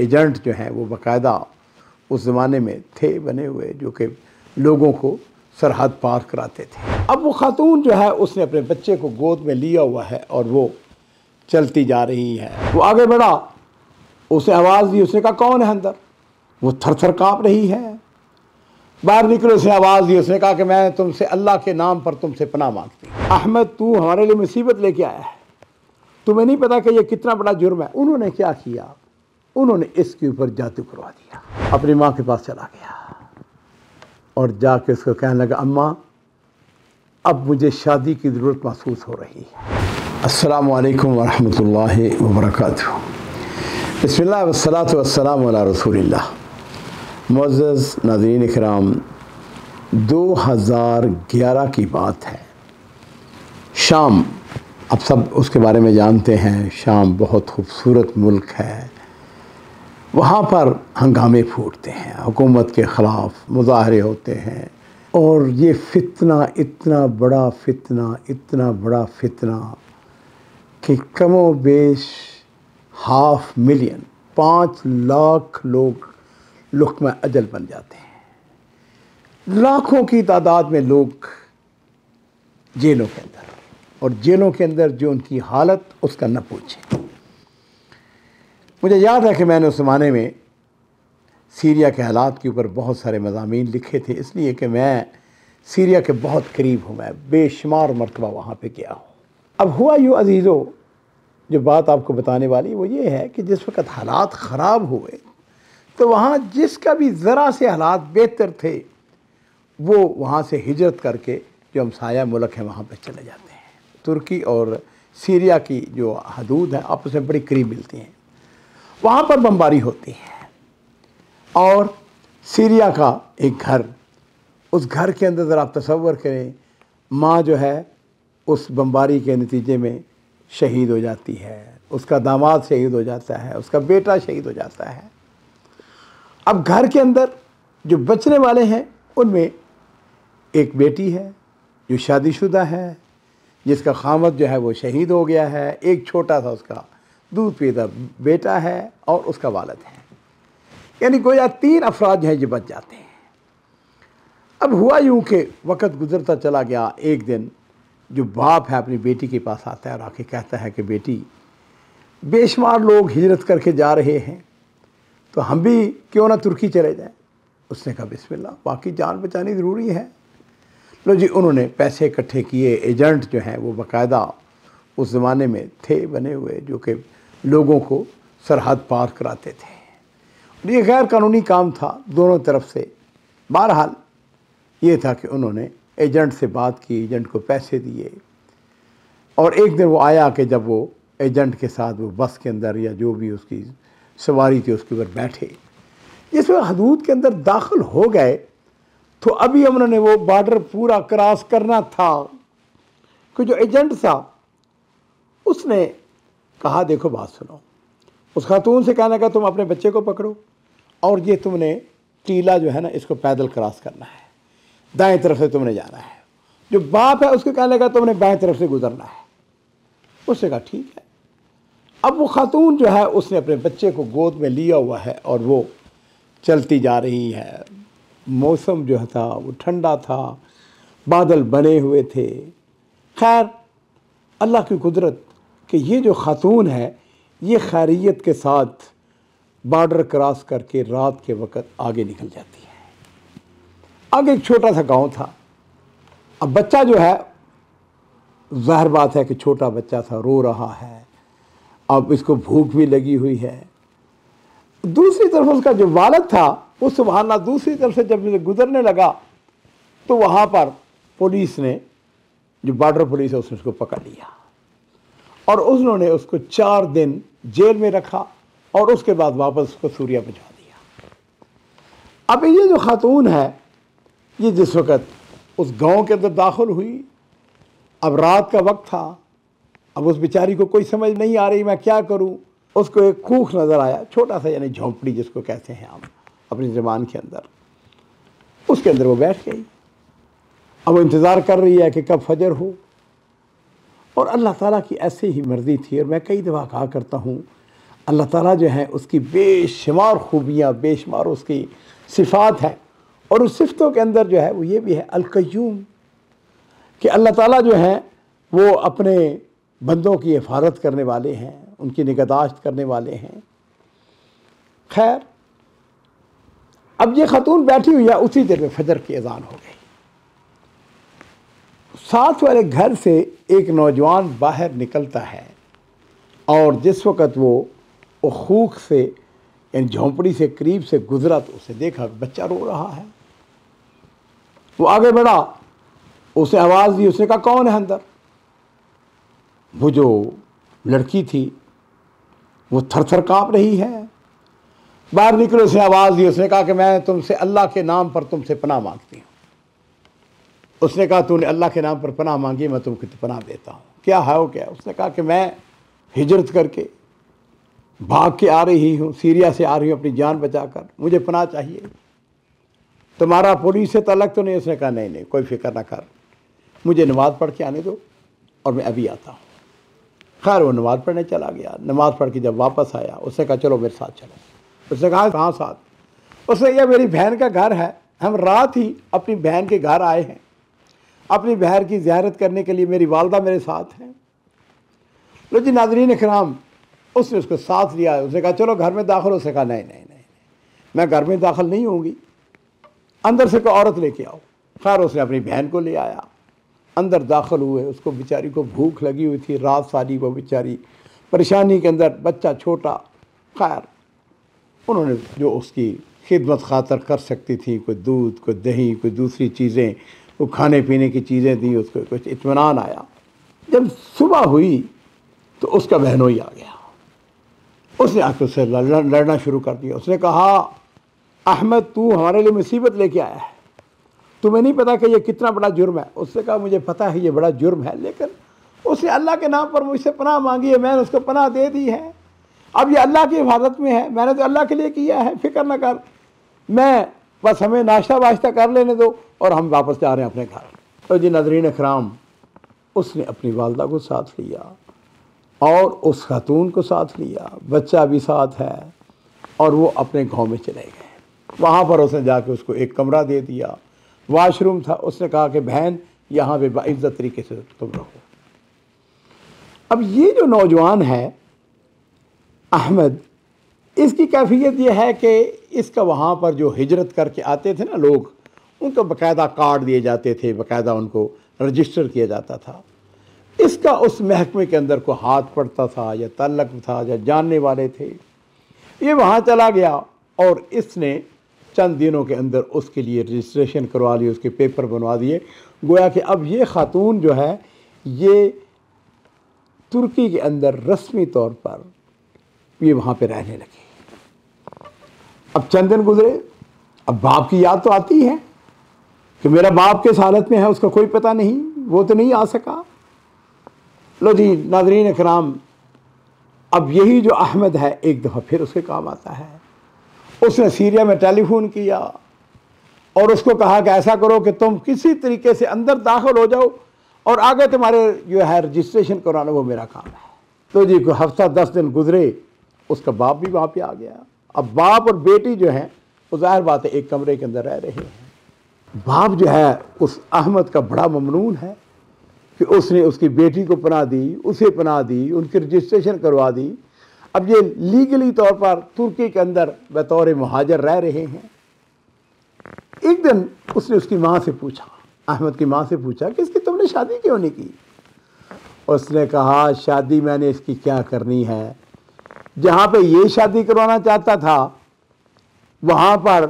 Agent جو ہیں وہ باقاعدہ اس زمانے میں تھے بنے ہوئے، جو کہ لوگوں کو سرحد پار کراتے تھے۔ اب وہ خاتون جو ہے اس نے اپنے بچے کو گود میں لیا ہوا ہے اور وہ چلتی جا رہی ہے۔ وہ آگے بڑھا، اس نے آواز دی، اس نے کہا کون ہے اندر؟ وہ تھر تھر کانپ رہی ہے۔ باہر نکلے، اس نے آواز دی، اس نے کہا کہ میں تم سے اللہ کے نام پر تم سے پناہ مانگتی ہوں۔ احمد تو ہمارے لیے مصیبت لے کے آیا ہے، تمہیں نہیں پتا کہ یہ کتنا بڑا جرم ہے۔ انہوں نے کیا کیا؟ انہوں نے اس کے اوپر جادو کروا دیا۔ اپنی ماں کے پاس چلا گیا اور جا کے اس کو کہنے لگا اماں اب مجھے شادی کی ضرورت محسوس ہو رہی ہے۔ السلام علیکم ورحمۃ اللہ وبرکاتہ۔ بسم اللہ والصلاۃ والسلام علی رسول اللہ۔ معزز ناظرین اکرام، 2011 کی بات ہے۔ شام، اب سب اس کے بارے میں جانتے ہیں، شام بہت خوبصورت ملک ہے۔ وہاں پر ہنگامے پھوٹتے ہیں، حکومت کے خلاف مظاہرے ہوتے ہیں، اور یہ فتنہ اتنا بڑا فتنہ کہ کم و بیش 500,000 5 لاکھ لوگ لقمہ اجل بن جاتے ہیں۔ لاکھوں کی تعداد میں لوگ جیلوں کے اندر، اور جیلوں کے اندر جو ان کی حالت اس کا نہ پوچھیں۔ مجھے یاد ہے کہ میں نے اس زمانے میں سیریا کے حالات کے اوپر بہت سارے مضامین لکھے تھے، اس لیے کہ میں سیریا کے بہت قریب ہوں، میں بے شمار مرتبہ وہاں پہ گیا ہوں۔ اب ہوا یوں عزیزو، جو بات آپ کو بتانے والی وہ یہ ہے کہ جس وقت حالات خراب ہوئے تو وہاں جس کا بھی ذرا سے حالات بہتر تھے وہ وہاں سے ہجرت کر کے جو ہمسایہ ملک ہیں وہاں پہ چلے جاتے ہیں۔ ترکی اور سیریا کی جو حدود ہیں آپس میں بڑی قریب ملتی ہیں، وہاں پر بمباری ہوتی ہے، اور سیریا کا ایک گھر، اس گھر کے اندر ذرا آپ تصور کریں، ماں جو ہے اس بمباری کے نتیجے میں شہید ہو جاتی ہے، اس کا داماد شہید ہو جاتا ہے، اس کا بیٹا شہید ہو جاتا ہے۔ اب گھر کے اندر جو بچنے والے ہیں ان میں ایک بیٹی ہے جو شادی شدہ ہے، جس کا خامد جو ہے وہ شہید ہو گیا ہے، ایک چھوٹا سا اس کا دودھ پیتا بیٹا ہے، اور اس کا والد ہے، یعنی گویا 3 افراد ہیں جو بچ جاتے ہیں۔ اب ہوا یوں کہ وقت گزرتا چلا گیا، ایک دن جو باپ ہے اپنی بیٹی کے پاس آتا ہے اور آ کے کہتا ہے کہ بیٹی بے شمار لوگ ہجرت کر کے جا رہے ہیں، تو ہم بھی کیوں نہ ترکی چلے جائیں۔ اس نے کہا بسم اللہ، باقی جان بچانی ضروری ہے۔ لو جی، انہوں نے پیسے اکٹھے کیے، ایجنٹ جو ہیں وہ باقاعدہ اس زمانے میں تھے بنے ہوئے، جو کہ لوگوں کو سرحد پار کراتے تھے، اور یہ غیر قانونی کام تھا دونوں طرف سے۔ بہرحال یہ تھا کہ انہوں نے ایجنٹ سے بات کی، ایجنٹ کو پیسے دیے، اور ایک دن وہ آیا کہ جب وہ ایجنٹ کے ساتھ وہ بس کے اندر یا جو بھی اس کی سواری تھی اس کے اوپر بیٹھے، جس میں حدود کے اندر داخل ہو گئے تو ابھی انہوں نے وہ بارڈر پورا کراس کرنا تھا کہ جو ایجنٹ تھا اس نے کہا دیکھو بات سنو، اس خاتون سے کہنے لگا تم اپنے بچے کو پکڑو اور یہ تم نے ٹیلا جو ہے نا اس کو پیدل کراس کرنا ہے، دائیں طرف سے تم نے جانا ہے۔ جو باپ ہے اس کو کہنے لگا تم نے بائیں طرف سے گزرنا ہے۔ اس نے کہا ٹھیک ہے۔ اب وہ خاتون جو ہے اس نے اپنے بچے کو گود میں لیا ہوا ہے اور وہ چلتی جا رہی ہے۔ موسم جو تھا وہ ٹھنڈا تھا، بادل بنے ہوئے تھے۔ خیر، اللہ کی قدرت کہ یہ جو خاتون ہے یہ خیریت کے ساتھ بارڈر کراس کر کے رات کے وقت آگے نکل جاتی ہے۔ آگے ایک چھوٹا سا گاؤں تھا۔ اب بچہ جو ہے، ظاہر بات ہے کہ چھوٹا بچہ تھا، رو رہا ہے، اب اس کو بھوک بھی لگی ہوئی ہے۔ دوسری طرف اس کا جو والد تھا وہ سبحان اللہ دوسری طرف سے جب گزرنے لگا تو وہاں پر پولیس نے، جو بارڈر پولیس ہے، اس نے اس کو پکڑ لیا، اور انہوں نے اس کو 4 دن جیل میں رکھا، اور اس کے بعد واپس اس کو سوریا بھجوا دیا۔ اب یہ جو خاتون ہے یہ جس وقت اس گاؤں کے اندر داخل ہوئی، اب رات کا وقت تھا، اب اس بیچاری کو کوئی سمجھ نہیں آ رہی میں کیا کروں۔ اس کو ایک کوکھ نظر آیا، چھوٹا سا، یعنی جھونپڑی جس کو کہتے ہیں ہم اپنی زبان کے اندر، اس کے اندر وہ بیٹھ گئی۔ اب وہ انتظار کر رہی ہے کہ کب فجر ہو، اور اللہ تعالیٰ کی ایسے ہی مرضی تھی۔ اور میں کئی دفعہ کہا کرتا ہوں اللہ تعالیٰ جو ہے اس کی بے شمار خوبیاں، بے شمار اس کی صفات ہیں، اور اس صفتوں کے اندر جو ہے وہ یہ بھی ہے القیوم، کہ اللہ تعالیٰ جو ہیں وہ اپنے بندوں کی حفاظت کرنے والے ہیں، ان کی نگہداشت کرنے والے ہیں۔ خیر، اب یہ خاتون بیٹھی ہوئی ہے، اسی دیر میں فجر کی اذان ہو گئی۔ ساتھ والے گھر سے ایک نوجوان باہر نکلتا ہے، اور جس وقت وہ خوک سے یعنی جھونپڑی سے قریب سے گزرا تو اسے دیکھا بچہ رو رہا ہے۔ وہ آگے بڑھا، اسے آواز دی، اس نے کہا کون ہے اندر؟ وہ جو لڑکی تھی وہ تھر تھر کانپ رہی ہے۔ باہر نکلے، اس نے آواز دی، اس نے کہا کہ میں تم سے اللہ کے نام پر تم سے پناہ مانگتی ہوں۔ اس نے کہا تو نے اللہ کے نام پر پناہ مانگی، میں تم کو پناہ دیتا ہوں۔ کیا ہے وہ کیا؟ اس نے کہا کہ میں ہجرت کر کے بھاگ کے آ رہی ہوں، سیریا سے آ رہی ہوں اپنی جان بچا کر، مجھے پناہ چاہیے۔ تمہارا پولیس سے تعلق تو نہیں؟ اس نے کہا نہیں نہیں، کوئی فکر نہ کر، مجھے نماز پڑھ کے آنے دو اور میں ابھی آتا ہوں۔ خیر وہ نماز پڑھنے چلا گیا۔ نماز پڑھ کے جب واپس آیا، اس نے کہا چلو میرے ساتھ چلو۔ اس نے کہا کہاں ساتھ؟ اس نے یہ میری بہن کا گھر ہے، ہم رات ہی اپنی بہن کے گھر آئے ہیں، اپنی بہن کی زیارت کرنے کے لیے میری والدہ میرے ساتھ ہیں۔ لو جی ناظرین اکرام، اس نے اس کو ساتھ لیا۔ اس نے کہا چلو گھر میں داخل ہو۔ اس نے کہا نہیں نہیں نہیں، میں گھر میں داخل نہیں ہوں گی، اندر سے کوئی عورت لے کے آؤ۔ خیر اس نے اپنی بہن کو لے آیا، اندر داخل ہوئے۔ اس کو بیچاری کو بھوک لگی ہوئی تھی، رات ساری وہ بیچاری پریشانی کے اندر، بچہ چھوٹا۔ خیر انہوں نے جو اس کی خدمت خاطر کر سکتی تھی، کوئی دودھ، کوئی دہی، کوئی دوسری چیزیں، وہ کھانے پینے کی چیزیں دی، اس کو کچھ اطمینان آیا۔ جب صبح ہوئی تو اس کا بہنوئی آ گیا، اس نے آ کے اس سے لڑنا شروع کر دیا۔ اس نے کہا احمد تو ہمارے لیے مصیبت لے کے آیا ہے، تمہیں نہیں پتا کہ یہ کتنا بڑا جرم ہے؟ اس نے کہا مجھے پتا ہے یہ بڑا جرم ہے، لیکن اس نے اللہ کے نام پر مجھ سے پناہ مانگی ہے، میں نے اس کو پناہ دے دی ہے، اب یہ اللہ کی حفاظت میں ہے، میں نے تو اللہ کے لیے کیا ہے، فکر نہ کر، میں بس ہمیں ناشتہ واشتہ کر لینے دو اور ہم واپس جا رہے ہیں اپنے گھر۔ تو جی ناظرین اکرام، اس نے اپنی والدہ کو ساتھ لیا اور اس خاتون کو ساتھ لیا، بچہ بھی ساتھ ہے، اور وہ اپنے گاؤں میں چلے گئے۔ وہاں پر اس نے جا کے اس کو ایک کمرہ دے دیا، واش روم تھا۔ اس نے کہا کہ بہن یہاں پہ باعزت طریقے سے تم رہو۔ اب یہ جو نوجوان ہے احمد، اس کی کیفیت یہ ہے کہ اس کا وہاں پر جو ہجرت کر کے آتے تھے نا لوگ، ان کو باقاعدہ کارڈ دیے جاتے تھے، باقاعدہ ان کو رجسٹر کیا جاتا تھا۔ اس کا اس محکمے کے اندر کوئی ہاتھ پڑتا تھا یا تعلق تھا یا جاننے والے تھے، یہ وہاں چلا گیا اور اس نے چند دنوں کے اندر اس کے لیے رجسٹریشن کروا لی، اس کے پیپر بنوا دیے، گویا کہ اب یہ خاتون جو ہے یہ ترکی کے اندر رسمی طور پر یہ وہاں پہ رہنے لگی۔ اب چند دن گزرے، اب باپ کی یاد تو آتی ہے کہ میرا باپ کس حالت میں ہے، اس کا کوئی پتہ نہیں، وہ تو نہیں آ سکا۔ لو جی ناظرین اکرام، اب یہی جو احمد ہے ایک دفعہ پھر اس کے کام آتا ہے۔ اس نے سیریا میں ٹیلی فون کیا اور اس کو کہا کہ ایسا کرو کہ تم کسی طریقے سے اندر داخل ہو جاؤ اور آگے تمہارے جو ہے رجسٹریشن کرانا وہ میرا کام ہے۔ تو جی کوئی ہفتہ 10 دن گزرے، اس کا باپ بھی وہاں پہ آ گیا۔ اب باپ اور بیٹی جو ہیں وہ ظاہر بات ہے ایک کمرے کے اندر رہ رہے ہیں۔ باپ جو ہے اس احمد کا بڑا ممنون ہے کہ اس نے اس کی بیٹی کو پناہ دی، اسے پناہ دی، ان کی رجسٹریشن کروا دی۔ اب یہ لیگلی طور پر ترکی کے اندر بطور مہاجر رہ رہے ہیں۔ ایک دن اس نے اس کی ماں سے پوچھا، احمد کی ماں سے پوچھا کہ اس کی تم نے شادی کیوں نہیں کی؟ اس نے کہا شادی میں نے اس کی کیا کرنی ہے، جہاں پہ یہ شادی کروانا چاہتا تھا وہاں پر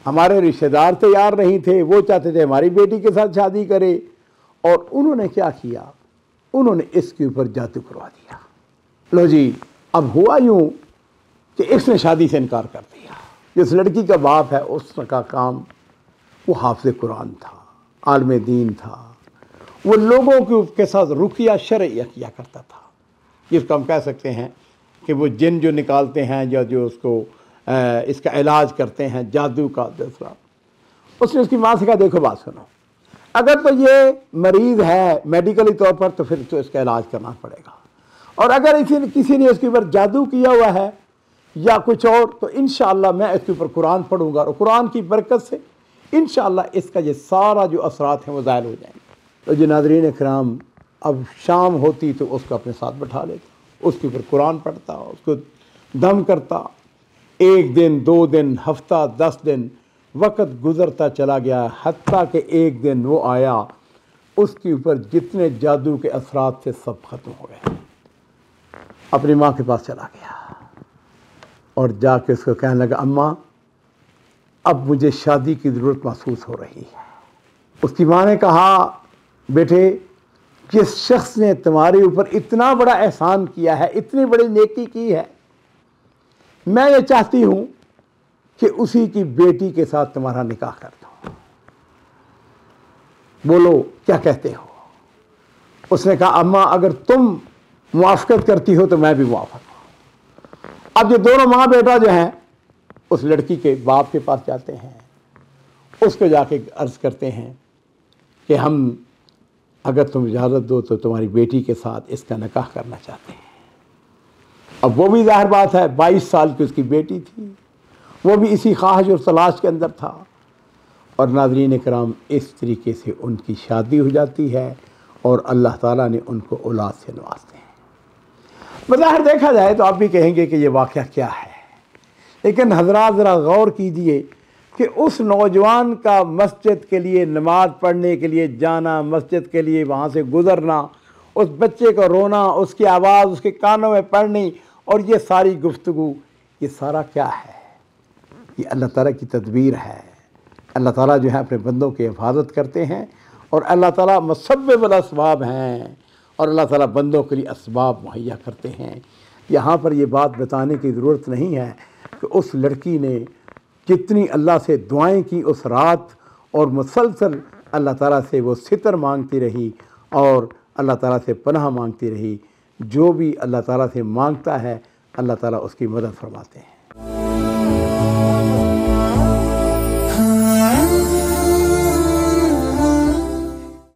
ہمارے رشتہ دار تیار نہیں تھے، وہ چاہتے تھے ہماری بیٹی کے ساتھ شادی کرے، اور انہوں نے کیا کیا، انہوں نے اس کے اوپر جادو کروا دیا۔ لو جی اب ہوا یوں کہ اس نے شادی سے انکار کر دیا۔ جس لڑکی کا باپ ہے اس کا کام وہ حافظ قرآن تھا، عالم دین تھا، وہ لوگوں کے ساتھ رقیہ شرعیہ کیا کرتا تھا، جس کو ہم کہہ سکتے ہیں کہ وہ جن جو نکالتے ہیں یا جو اس کو اس کا علاج کرتے ہیں جادو کا دوسرا۔ اس نے اس کی ماں سے کہا دیکھو بات سنو، اگر تو یہ مریض ہے میڈیکلی طور پر تو پھر تو اس کا علاج کرنا پڑے گا، اور اگر کسی نے اس کے اوپر جادو کیا ہوا ہے یا کچھ اور، تو انشاءاللہ میں اس کے اوپر قرآن پڑھوں گا، اور قرآن کی برکت سے انشاءاللہ اس کا یہ سارا جو اثرات ہیں وہ زائل ہو جائیں گے۔ تو جو ناظرین کرام، اب شام ہوتی تو اس کو اپنے ساتھ بٹھا لیتا، اس کے اوپر قرآن پڑھتا، اس کو دم کرتا۔ 1 دن 2 دن، ہفتہ 10 دن، وقت گزرتا چلا گیا، حتیٰ کہ ایک دن وہ آیا، اس کے اوپر جتنے جادو کے اثرات تھے سب ختم ہو گئے۔ اپنی ماں کے پاس چلا گیا اور جا کے اس کو کہنے لگا، اماں اب مجھے شادی کی ضرورت محسوس ہو رہی ہے۔ اس کی ماں نے کہا، بیٹے جس شخص نے تمہارے اوپر اتنا بڑا احسان کیا ہے، اتنی بڑی نیکی کی ہے، میں یہ چاہتی ہوں کہ اسی کی بیٹی کے ساتھ تمہارا نکاح کر دوں، بولو کیا کہتے ہو؟ اس نے کہا، اماں اگر تم موافقت کرتی ہو تو میں بھی موافق ہوں۔ اب یہ دونوں ماں بیٹا جو ہیں اس لڑکی کے باپ کے پاس جاتے ہیں، اس کو جا کے عرض کرتے ہیں کہ ہم اگر تم اجازت دو تو تمہاری بیٹی کے ساتھ اس کا نکاح کرنا چاہتے ہیں۔ اب وہ بھی ظاہر بات ہے 22 سال کی اس کی بیٹی تھی، وہ بھی اسی خواہش اور تلاش کے اندر تھا، اور ناظرین کرام اس طریقے سے ان کی شادی ہو جاتی ہے اور اللہ تعالیٰ نے ان کو اولاد سے نوازتے ہیں۔ بظاہر دیکھا جائے تو آپ بھی کہیں گے کہ یہ واقعہ کیا ہے، لیکن حضرات ذرا غور کیجئے کہ اس نوجوان کا مسجد کے لیے نماز پڑھنے کے لیے جانا، مسجد کے لیے وہاں سے گزرنا، اس بچے کو رونا، اس کی آواز اس کے کانوں میں پڑنی، اور یہ ساری گفتگو، یہ سارا کیا ہے؟ یہ اللہ تعالیٰ کی تدبیر ہے۔ اللہ تعالیٰ جو ہے اپنے بندوں کی حفاظت کرتے ہیں، اور اللہ تعالیٰ مسبب الاسباب ہیں، اور اللہ تعالیٰ بندوں کے لیے اسباب مہیا کرتے ہیں۔ یہاں پر یہ بات بتانے کی ضرورت نہیں ہے کہ اس لڑکی نے جتنی اللہ سے دعائیں کی اس رات، اور مسلسل اللہ تعالیٰ سے وہ ستر مانگتی رہی اور اللہ تعالیٰ سے پناہ مانگتی رہی۔ جو بھی اللہ تعالیٰ سے مانگتا ہے اللہ تعالیٰ اس کی مدد فرماتے ہیں۔